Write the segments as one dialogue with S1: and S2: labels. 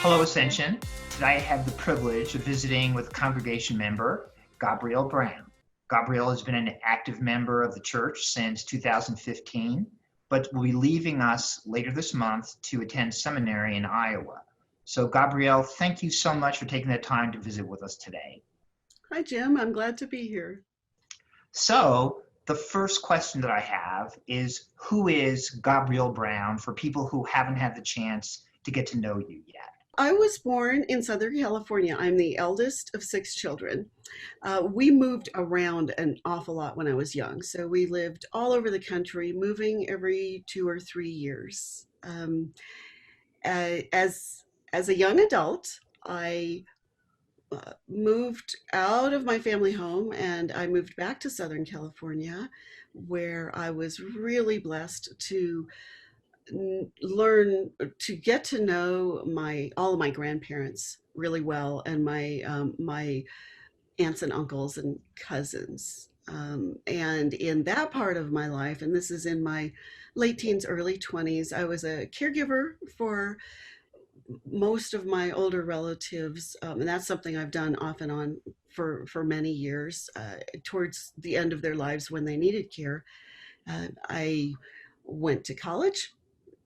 S1: Hello, Ascension. Today I have the privilege of visiting with congregation member Gabrielle Brown. Gabrielle has been an active member of the church since 2015, but will be leaving us later this month to attend seminary in Iowa. So, Gabrielle, thank you so much for taking the time to visit with us today.
S2: Hi, Jim. I'm glad to be here.
S1: So, the first question that I have is, who is Gabrielle Brown for people who haven't had the chance to get to know you yet?
S2: I was born in Southern California. I'm the eldest of six children. We moved around an awful lot when I was young. So we lived all over the country, moving every 2 or 3 years. As as a young adult, I moved out of my family home and I moved back to Southern California, where I was really blessed to learn to get to know my all of my grandparents really well, and my aunts and uncles and cousins. And in that part of my life, and this is in my late teens, early 20s, I was a caregiver for most of my older relatives, and that's something I've done off and on for many years, towards the end of their lives when they needed care. I went to college,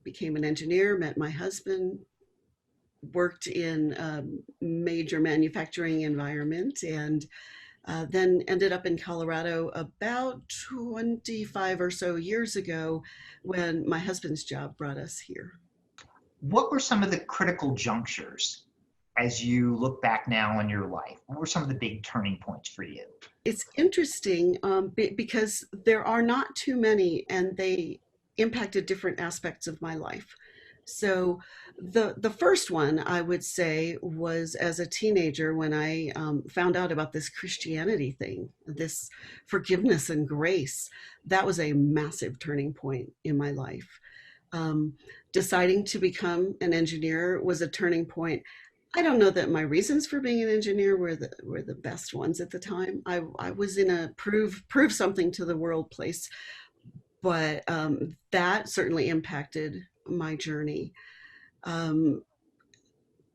S2: became an engineer, met my husband, worked in a major manufacturing environment, and then ended up in Colorado about 25 or so years ago when my husband's job brought us here.
S1: What were some of the critical junctures as you look back now on your life? What were some of the big turning points for you?
S2: It's interesting, because there are not too many, and they impacted different aspects of my life. So the first one I would say was as a teenager when I found out about this Christianity thing, this forgiveness and grace. That was a massive turning point in my life. Um, Deciding to become an engineer was a turning point. I don't know that my reasons for being an engineer were the best ones at the time. I was in a prove something to the world place, but that certainly impacted my journey. Um,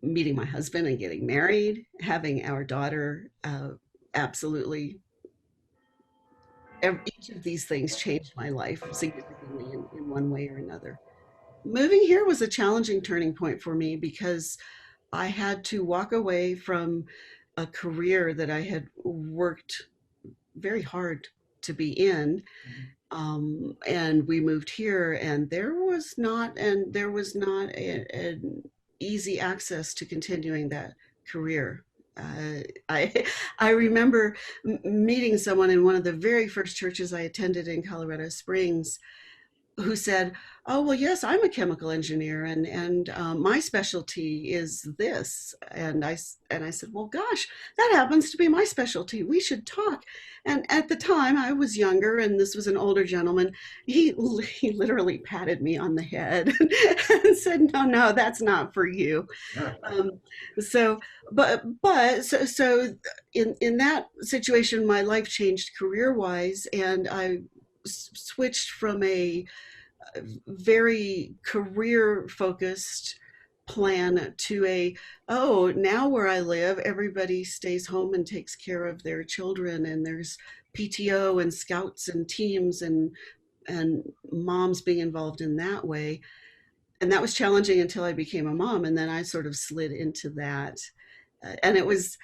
S2: Meeting my husband and getting married, having our daughter, absolutely. Each of these things changed my life significantly in one way or another. Moving here was a challenging turning point for me because I had to walk away from a career that I had worked very hard to be in. And we moved here, and there was not an easy access to continuing that career. I I remember meeting someone in one of the very first churches I attended in Colorado Springs who said, "Oh, well, yes, I'm a chemical engineer, and my specialty is this." And I said, "Well, gosh, that happens to be my specialty. We should talk." And at the time, I was younger, and this was an older gentleman. He literally patted me on the head and said, "No, no, that's not for you." Um, so, so in that situation, my life changed career wise, and I switched from a very career focused plan to a, oh, now where I live everybody stays home and takes care of their children, and there's PTO and scouts and teams and moms being involved in that way. And that was challenging until I became a mom, and then I sort of slid into that. And it was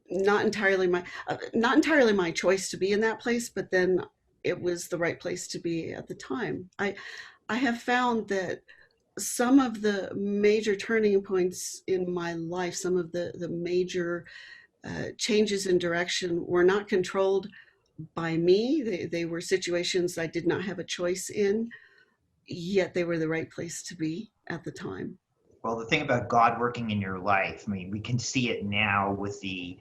S2: not entirely my choice to be in that place, but then it was the right place to be at the time. I have found that some of the major turning points in my life, some of the major changes in direction, were not controlled by me. They were situations I did not have a choice in, yet they were the right place to be at the time.
S1: Well, the thing about God working in your life, I mean, we can see it now with the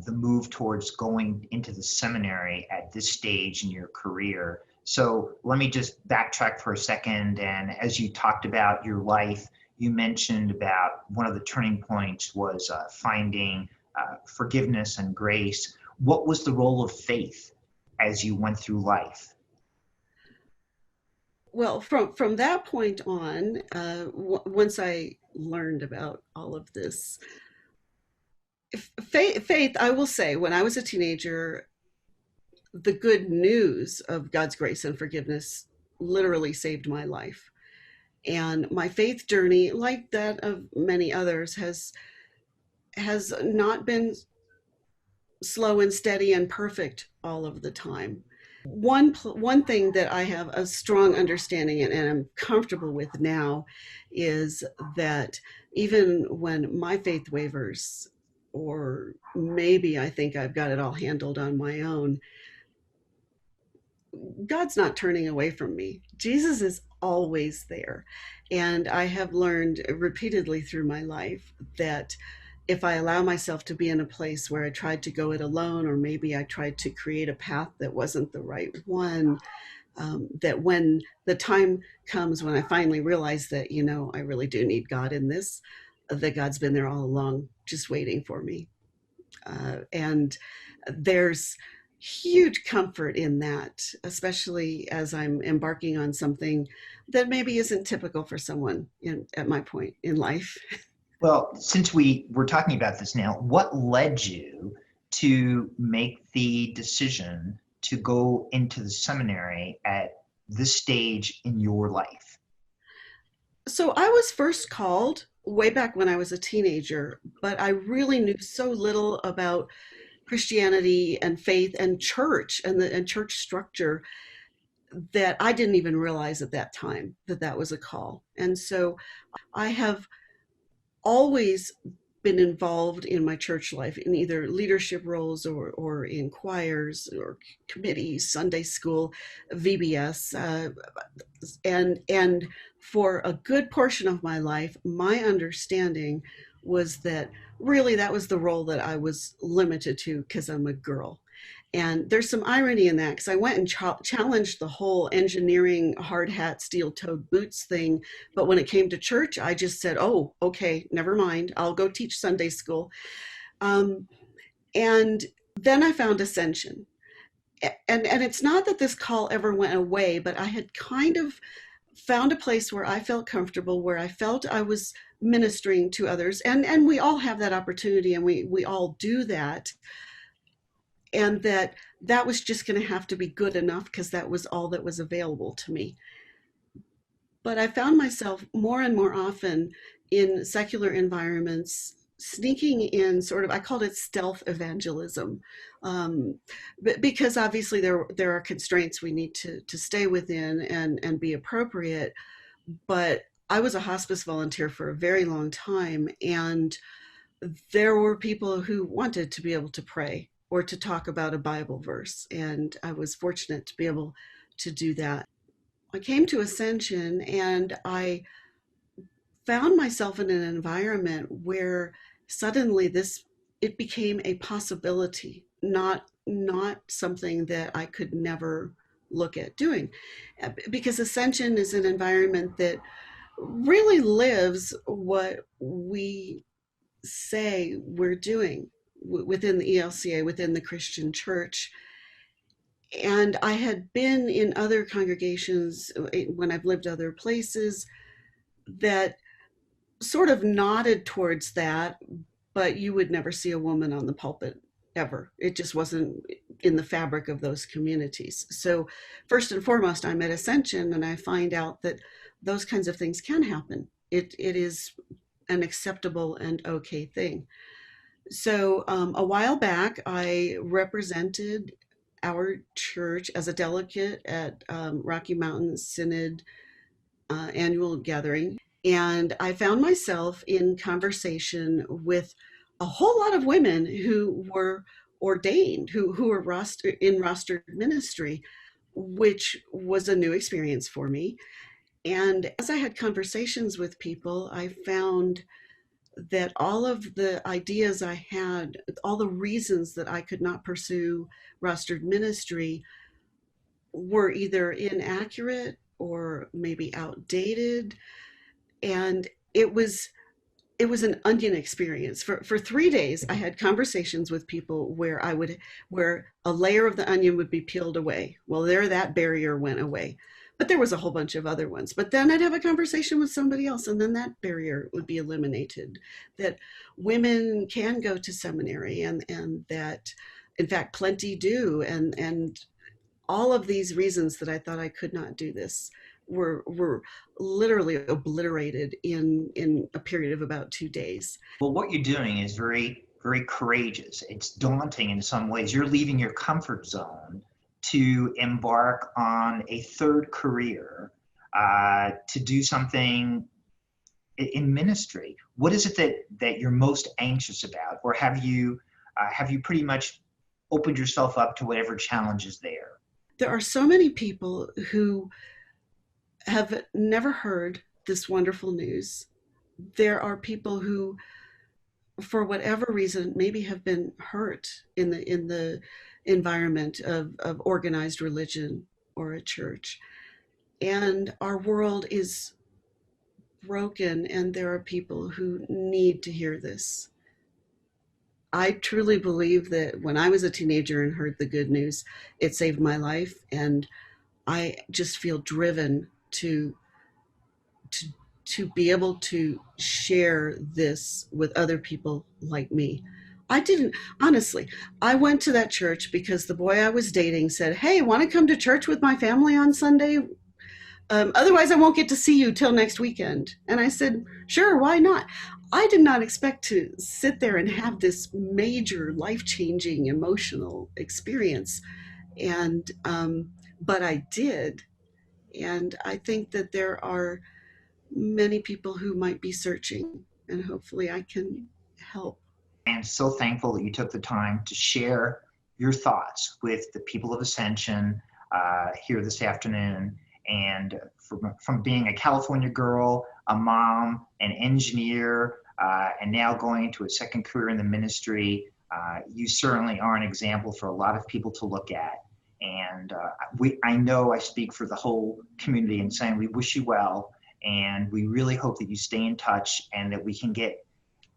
S1: move towards going into the seminary at this stage in your career. So let me just backtrack for a second. And as you talked about your life, you mentioned about one of the turning points was finding forgiveness and grace. What was the role of faith as you went through life?
S2: Well, from that point on, once I learned about all of this, faith, I will say, when I was a teenager, the good news of God's grace and forgiveness literally saved my life. And my faith journey, like that of many others, has not been slow and steady and perfect all of the time. One thing that I have a strong understanding and I'm comfortable with now is that even when my faith wavers, or maybe I think I've got it all handled on my own, God's not turning away from me. Jesus is always there. And I have learned repeatedly through my life that if I allow myself to be in a place where I tried to go it alone, or maybe I tried to create a path that wasn't the right one, that when the time comes when I finally realize that, I really do need God in this, that God's been there all along, just waiting for me. And there's huge comfort in that, especially as I'm embarking on something that maybe isn't typical for someone at my point in life.
S1: Well, since we were talking about this now, what led you to make the decision to go into the seminary at this stage in your life?
S2: So I was first called way back when I was a teenager, but I really knew so little about Christianity and faith and church and church structure that I didn't even realize at that time that that was a call. And so I have always been involved in my church life in either leadership roles or in choirs or committees, Sunday school, VBS, and for a good portion of my life, my understanding was that really that was the role that I was limited to because I'm a girl. And there's some irony in that because I went and challenged the whole engineering hard hat, steel toed boots thing. But when it came to church, I just said, oh, okay, never mind. I'll go teach Sunday school. Um, and then I found Ascension. And it's not that this call ever went away, but I had kind of found a place where I felt comfortable, where I felt I was ministering to others. And we all have that opportunity and we all do that, and that was just going to have to be good enough because that was all that was available to me. But I found myself more and more often in secular environments sneaking in sort of, I called it stealth evangelism, because obviously there are constraints we need to stay within and be appropriate. But I was a hospice volunteer for a very long time, and there were people who wanted to be able to pray or to talk about a Bible verse. And I was fortunate to be able to do that. I came to Ascension and I found myself in an environment where suddenly it became a possibility, not something that I could never look at doing. Because Ascension is an environment that really lives what we say we're doing within the ELCA, within the Christian church. And I had been in other congregations when I've lived other places that sort of nodded towards that, but you would never see a woman on the pulpit ever. It just wasn't in the fabric of those communities. So, first and foremost, I'm at Ascension and I find out that those kinds of things can happen. It is an acceptable and okay thing. So a while back, I represented our church as a delegate at Rocky Mountain Synod annual gathering. And I found myself in conversation with a whole lot of women who were ordained, who were in rostered ministry, which was a new experience for me. And as I had conversations with people, I found that all of the ideas I had, all the reasons that I could not pursue rostered ministry were either inaccurate or maybe outdated. And it was an onion experience. For 3 days, I had conversations with people where a layer of the onion would be peeled away. Well, that barrier went away. But there was a whole bunch of other ones. But then I'd have a conversation with somebody else, and then that barrier would be eliminated. That women can go to seminary, and that, in fact, plenty do. And all of these reasons that I thought I could not do this were literally obliterated in a period of about 2 days.
S1: Well, what you're doing is very, very courageous. It's daunting in some ways. You're leaving your comfort zone to embark on a third career, to do something in ministry. What is it that you're most anxious about, or have you pretty much opened yourself up to whatever challenge is there?
S2: There are so many people who have never heard this wonderful news. There are people who, for whatever reason, maybe have been hurt in the environment of organized religion or a church. And our world is broken, and there are people who need to hear this. I truly believe that when I was a teenager and heard the good news, it saved my life, and I just feel driven to be able to share this with other people like me. Honestly, I went to that church because the boy I was dating said, "Hey, want to come to church with my family on Sunday? Otherwise, I won't get to see you till next weekend." And I said, "Sure, why not?" I did not expect to sit there and have this major life-changing emotional experience. And, but I did. And I think that there are many people who might be searching, and hopefully I can help.
S1: I am so thankful that you took the time to share your thoughts with the people of Ascension here this afternoon. And from being a California girl, a mom, an engineer, and now going into a second career in the ministry, you certainly are an example for a lot of people to look at. And I know I speak for the whole community in saying we wish you well, and we really hope that you stay in touch and that we can get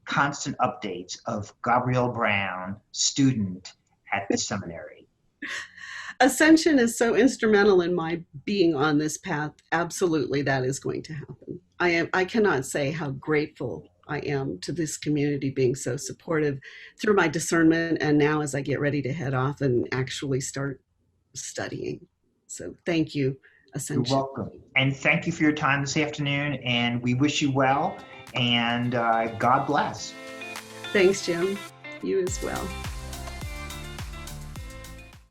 S1: constant updates of Gabrielle Brown, student at the seminary.
S2: Ascension is so instrumental in my being on this path. Absolutely, that is going to happen. I cannot say how grateful I am to this community being so supportive through my discernment, and now as I get ready to head off and actually start studying. So thank you, Ascension.
S1: You're welcome. And thank you for your time this afternoon, and we wish you well, and God bless.
S2: Thanks, Jim. You as well.